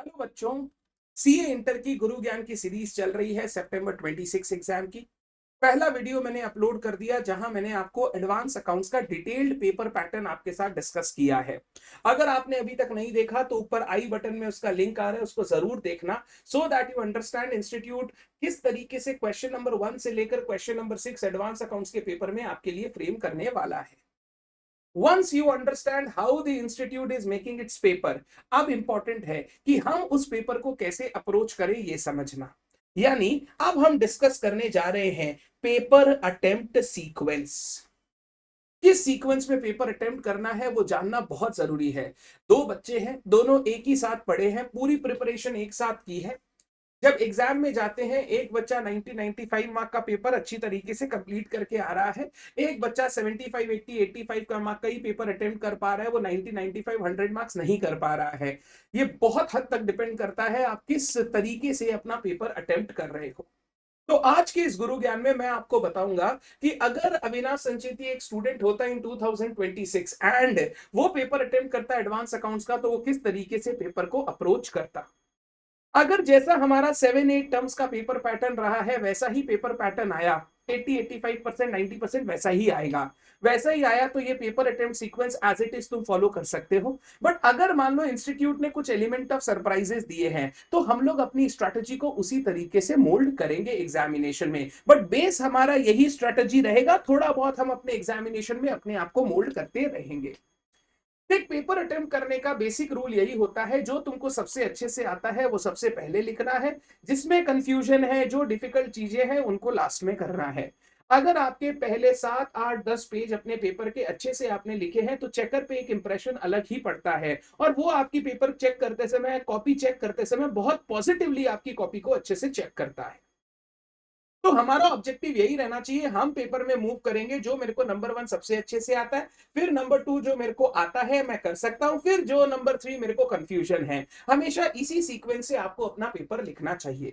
Hello बच्चों, CA inter की गुरु ज्ञान की सीरीज चल रही है सितंबर 26 एग्जाम की। पहला वीडियो मैंने अपलोड कर दिया जहां मैंने आपको एडवांस अकाउंट्स का डिटेल्ड पेपर पैटर्न आपके साथ डिस्कस किया है। अगर आपने अभी तक नहीं देखा तो ऊपर आई बटन में उसका लिंक आ रहा है, उसको जरूर देखना so that you understand institute किस तरीके से क्वेश्चन नंबर 1 से लेकर क्वेश्चन नंबर 6 एडवांस अकाउंट्स के पेपर में आपके लिए फ्रेम करने वाला है। Once you understand how the institute is making its paper, अब इंपॉर्टेंट है कि हम उस पेपर को कैसे अप्रोच करें ये समझना। यानी अब हम डिस्कस करने जा रहे हैं पेपर अटेम्प्ट सीक्वेंस। किस सीक्वेंस में पेपर अटेम्प्ट करना है वो जानना बहुत जरूरी है। दो बच्चे हैं, दोनों एक ही साथ पढ़े हैं, पूरी प्रिपरेशन एक साथ की है। जब एग्जाम में जाते हैं एक बच्चा 95 मार्क का पेपर अच्छी तरीके से कंप्लीट करके आ रहा है, एक बच्चा 75 80 85 का मार्क का ही पेपर अटेम्प्ट कर पा रहा है, वो 90 95 100 मार्क्स नहीं कर पा रहा है। ये बहुत हद तक डिपेंड करता है आप किस तरीके से अपना पेपर अटेम्प्ट कर रहे हो। तो आज के इस गुरु ज्ञान में मैं आपको बताऊंगा कि अगर अविनाश संचेती एक स्टूडेंट होता इन 2026 एंड वो पेपर अटेम्प्ट करता एडवांस अकाउंट्स का, तो वो किस तरीके से पेपर को अप्रोच करता। अगर जैसा हमारा 7-8 टर्म्स का पेपर पैटर्न रहा है वैसा ही पेपर पैटर्न आया, 80 85% 90% वैसा ही आएगा, वैसा ही आया तो ये paper attempt sequence as it is तुम फॉलो कर सकते हो। बट अगर मान लो इंस्टीट्यूट ने कुछ एलिमेंट ऑफ सरप्राइजेस दिए हैं तो हम लोग अपनी स्ट्रैटेजी को उसी तरीके से मोल्ड करेंगे एग्जामिनेशन में। बट बेस हमारा यही स्ट्रैटेजी रहेगा, थोड़ा बहुत हम अपने एग्जामिनेशन में अपने आप को मोल्ड करते रहेंगे। एक पेपर अटेम्प्ट करने का बेसिक रूल यही होता है, जो तुमको सबसे अच्छे से आता है वो सबसे पहले लिखना है, जिसमें कंफ्यूजन है, जो डिफिकल्ट चीजें हैं उनको लास्ट में करना है। अगर आपके पहले 7 8 10 पेज अपने पेपर के अच्छे से आपने लिखे हैं तो चेकर पे एक इंप्रेशन अलग ही पड़ता है, और वो आपकी पेपर चेक करते समय, कॉपी चेक करते समय बहुत पॉजिटिवली आपकी कॉपी को अच्छे से चेक करता है। तो हमारा ऑब्जेक्टिव यही रहना चाहिए, हम पेपर में मूव करेंगे जो मेरे को नंबर 1 सबसे अच्छे से आता है, फिर नंबर 2 जो मेरे को आता है मैं कर सकता हूं, फिर जो नंबर 3 मेरे को कंफ्यूजन है। हमेशा इसी सीक्वेंस से आपको अपना पेपर लिखना चाहिए।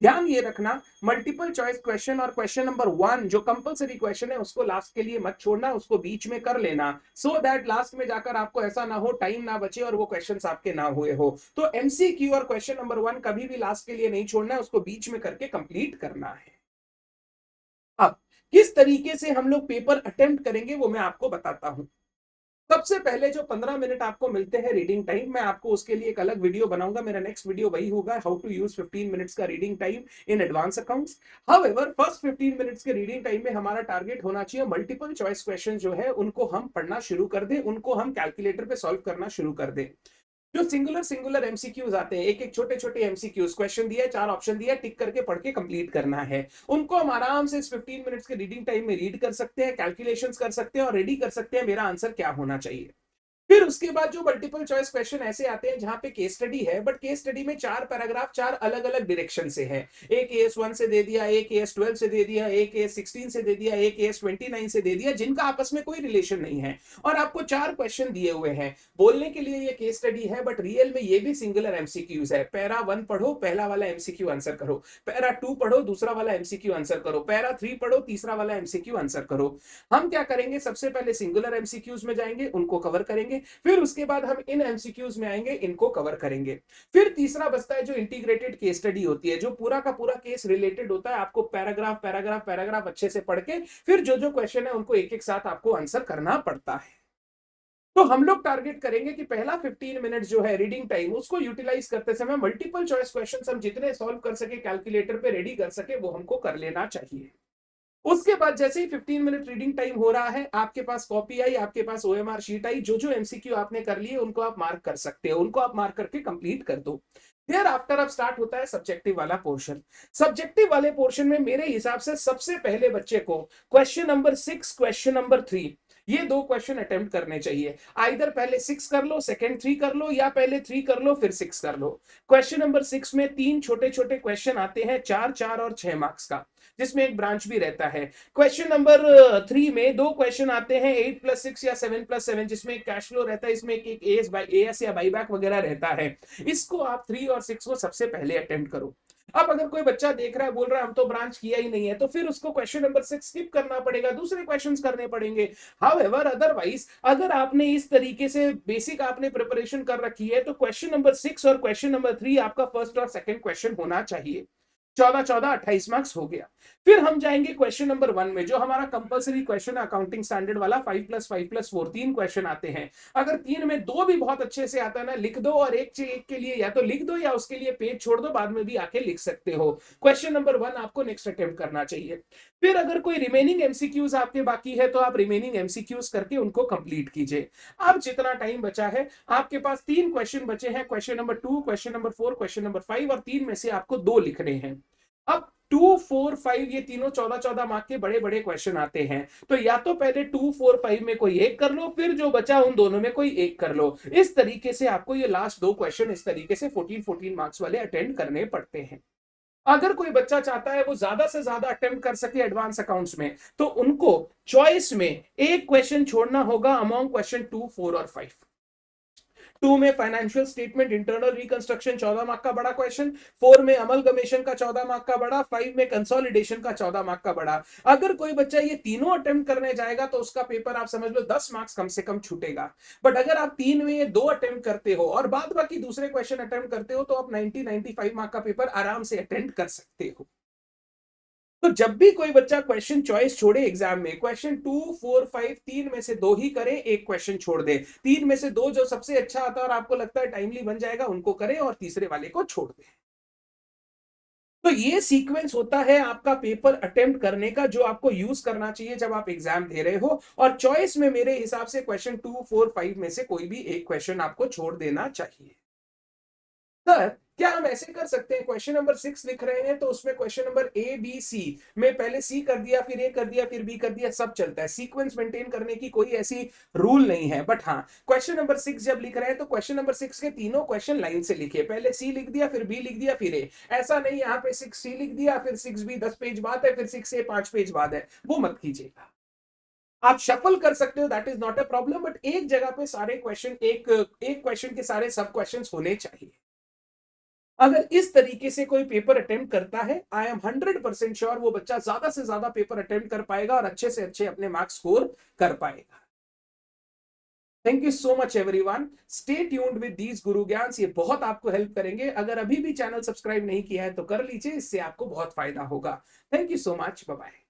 ध्यान ये रखना, मल्टीपल चॉइस क्वेश्चन और क्वेश्चन नंबर 1 जो कंपलसरी क्वेश्चन है उसको लास्ट के लिए मत छोड़ना, उसको बीच में कर लेना, सो दैट लास्ट में जाकर आपको ऐसा ना हो टाइम ना बचे और वो क्वेश्चंस आपके ना हुए हो। तो एमसीक्यू और क्वेश्चन नंबर 1 कभी भी लास्ट के लिए नहीं छोड़ना है, उसको बीच में करके कंप्लीट करना है। अब किस तरीके से हम लोग पेपर अटेम्प्ट करेंगे वो मैं आपको बताता हूं। सबसे पहले जो 15 मिनट आपको मिलते हैं रीडिंग टाइम, मैं आपको उसके लिए एक अलग वीडियो बनाऊंगा। मेरा नेक्स्ट वीडियो वही होगा, हाउ टू यूज 15 मिनट्स का reading time in advance accounts. However first 15 minutes के रीडिंग टाइम में हमारा टारगेट होना चाहिए मल्टीपल चॉइस क्वेश्चन जो है उनको हम पढ़ना शुरू कर दें, उनको हम कैलकुलेटर पे सॉल्व करना शुरू कर दें। जो सिंगुलर सिंगुलर एमसीक्यूज आते हैं, एक एक छोटे छोटे एमसीक्यूज, क्वेश्चन दिया है, 4 ऑप्शन दिया है, टिक करके पढ़ के कंप्लीट करना है, उनको हम आराम से इस 15 मिनट्स के रीडिंग टाइम में रीड कर सकते हैं, कैलकुलेशंस कर सकते हैं और रेडी कर सकते हैं मेरा आंसर क्या होना चाहिए। फिर उसके बाद जो मल्टीपल चॉइस क्वेश्चन ऐसे आते हैं जहां पे केस स्टडी है, बट केस स्टडी में 4 पैराग्राफ 4 अलग अलग डायरेक्शन से है, एक AS1 से दे दिया, एक AS12 से दे दिया, एक AS16 से दे दिया, एक AS29 से दे दिया, जिनका आपस में कोई रिलेशन नहीं है, और आपको 4 क्वेश्चन दिए हुए हैं। बोलने के लिए ये केस स्टडी है बट रियल में ये भी सिंगुलर एमसीक्यूज है। पैरा 1 पढ़ो, पहला वाला एमसीक्यू आंसर करो, पैरा 2 पढ़ो, दूसरा वाला एमसीक्यू आंसर करो, पैरा 3 पढ़ो, तीसरा वाला एमसीक्यू आंसर करो। हम क्या करेंगे, सबसे पहले सिंगुलर एमसीक्यूज में जाएंगे, उनको कवर करेंगे, फिर उसके बाद हम इन एमसीक्यूज में आएंगे, इनको कवर करेंगे। फिर तीसरा बचता है जो इंटीग्रेटेड केस स्टडी होती है, जो पूरा का पूरा केस रिलेटेड होता है, आपको पैराग्राफ पैराग्राफ पैराग्राफ अच्छे से पढ़ के फिर जो जो क्वेश्चन है उनको एक एक साथ आपको आंसर करना पड़ता है। तो हम लोग टारगेट करेंगे कि पहला 15 मिनट जो है रीडिंग टाइम, उसको यूटिलाइज करते समय मल्टीपल चॉइस क्वेश्चन हम जितने सॉल्व कर सके, कैलकुलेटर पे रेडी कर सके, वो हमको कर लेना चाहिए। उसके बाद जैसे ही 15 मिनट रीडिंग टाइम हो रहा है, आपके पास कॉपी आई, आपके पास ओएमआर शीट आई, जो जो एमसीक्यू आपने कर लिए उनको आप मार्क कर सकते हो, उनको आप मार्क करके कंप्लीट कर दो। देयर आफ्टर अब स्टार्ट होता है सब्जेक्टिव वाला पोर्शन। सब्जेक्टिव वाले पोर्शन में मेरे हिसाब से सबसे पहले बच्चे को क्वेश्चन नंबर 6 क्वेश्चन नंबर 3 ये दो क्वेश्चन अटेम्प्ट करने चाहिए। आइदर पहले 6 कर लो, सेकंड 3 कर लो, या पहले 3 कर लो फिर 6 कर लो। क्वेश्चन नंबर 6 में 3 छोटे छोटे क्वेश्चन आते हैं, 4 4 और 6 मार्क्स का, जिसमें एक ब्रांच भी रहता है। क्वेश्चन नंबर 3 में 2 क्वेश्चन आते हैं 8+6 या 7+7, जिसमें एक कैश फ्लो रहता है, इसमें एक एएस या बाईबैक वगैरह रहता है। इसको आप 3 और 6 को सबसे पहले अटेम्प्ट करो। अब अगर कोई बच्चा देख रहा है, बोल रहा है हम तो ब्रांच किया ही नहीं है, तो फिर उसको क्वेश्चन नंबर 6 स्किप करना पड़ेगा, दूसरे क्वेश्चंस करने पड़ेंगे। हाउएवर अदरवाइज अगर आपने इस तरीके से बेसिक आपने प्रिपरेशन कर रखी है, तो क्वेश्चन नंबर 6 और क्वेश्चन नंबर 3 आपका फर्स्ट और सेकंड क्वेश्चन होना चाहिए। 14 28 मार्क्स हो गया। फिर हम जाएंगे क्वेश्चन नंबर 1 में, जो हमारा कंपलसरी क्वेश्चन अकाउंटिंग स्टैंडर्ड वाला 5+5+4 तीन क्वेश्चन आते हैं। अगर तीन में दो भी बहुत अच्छे से आता है ना, लिख दो, और एक के लिए या तो लिख दो या उसके लिए पेज छोड़ दो, बाद में भी आके लिख सकते हो। क्वेश्चन नंबर 1 आपको नेक्स्ट अटेम्प्ट करना चाहिए। फिर अगर कोई रिमेनिंग एमसीक्यूज आपके बाकी है, तो आप रिमेनिंग एमसीक्यूज करके उनको कंप्लीट कीजिए। अब जितना टाइम बचा है, आपके पास तीन क्वेश्चन बचे हैं, question number 2, question number 4, question number 5, और तीन में से आपको दो लिखने हैं। अब 2, 4, 5 ये तीनों 14 मार्क के बड़े बड़े क्वेश्चन आते हैं, तो या तो पहले 2, 4, 5 में कोई एक कर लो, फिर जो बचा उन दोनों में कोई एक कर लो। इस तरीके से आपको ये लास्ट दो क्वेश्चन इस तरीके से 14 मार्क्स वाले अटेंड करने पड़ते हैं। अगर कोई बच्चा चाहता है वो ज्यादा से ज्यादा अटेम्प्ट कर सके एडवांस अकाउंट्स में, तो उनको चॉइस में एक क्वेश्चन छोड़ना होगा अमॉन्ग क्वेश्चन 2, 4 और 5। 2 में financial statement internal reconstruction 14 mark का बड़ा क्वेश्चन, 4 में अमलगमेशन का 14 मार्क का बड़ा, 5 में कंसोलिडेशन का 14 मार्क का बड़ा। अगर कोई बच्चा ये तीनों अटेम्प्ट करने जाएगा, तो उसका पेपर आप समझ लो 10 मार्क्स कम से कम छूटेगा। बट अगर आप तीन में ये दो अटेम्प्ट करते हो और बाद बाकी दूसरे क्वेश्चन अटेम्प्ट करते हो, तो आप 90-95 मार्क का पेपर आराम से अटेम्प्ट कर सकते हो। तो जब भी कोई बच्चा क्वेश्चन चॉइस छोड़े एग्जाम में, क्वेश्चन 2, 4, 5 तीन में से दो ही करें, एक क्वेश्चन छोड़ दे। तीन में से दो जो सबसे अच्छा आता है और आपको लगता है टाइमली बन जाएगा, उनको करें, और तीसरे वाले को छोड़ दें। तो ये सीक्वेंस होता है आपका पेपर अटेम्प्ट करने का, जो आपको यूज करना चाहिए जब आप एग्जाम दे रहे हो। और चॉइस में मेरे हिसाब से क्वेश्चन 2, 4, 5 में से कोई भी एक क्वेश्चन आपको छोड़ देना चाहिए। सर क्या हम ऐसे कर सकते हैं, क्वेश्चन नंबर 6 लिख रहे हैं तो उसमें question number A B C में पहले सी कर दिया, फिर ए कर दिया, फिर बी कर दिया, सब चलता है, सीक्वेंस मेंटेन करने की कोई ऐसी रूल नहीं है। बट हाँ, क्वेश्चन नंबर 6 जब लिख रहे हैं, तो क्वेश्चन नंबर 6 के तीनों क्वेश्चन लाइन से लिखे, पहले सी लिख दिया, फिर बी लिख दिया, फिर ए। ऐसा नहीं यहाँ पे 6 सी लिख दिया, फिर 6 बी 10 पेज बाद है, फिर 6 ए 5 पेज बाद है, वो मत कीजिएगा। आप शफल कर सकते हो, that is not a problem, but एक जगह पे सारे क्वेश्चन, एक एक क्वेश्चन के सारे सब क्वेश्चन होने चाहिए। अगर इस तरीके से कोई पेपर अटेम्प्ट करता है, आई एम 100% श्योर वो बच्चा ज्यादा से ज्यादा पेपर अटेम्प्ट कर पाएगा और अच्छे से अच्छे अपने मार्क्स स्कोर कर पाएगा। Thank you so much everyone, stay tuned with these गुरु ज्ञान्स, ये बहुत आपको हेल्प करेंगे। अगर अभी भी चैनल सब्सक्राइब नहीं किया है तो कर लीजिए, इससे आपको बहुत फायदा होगा। Thank you so much, bye bye.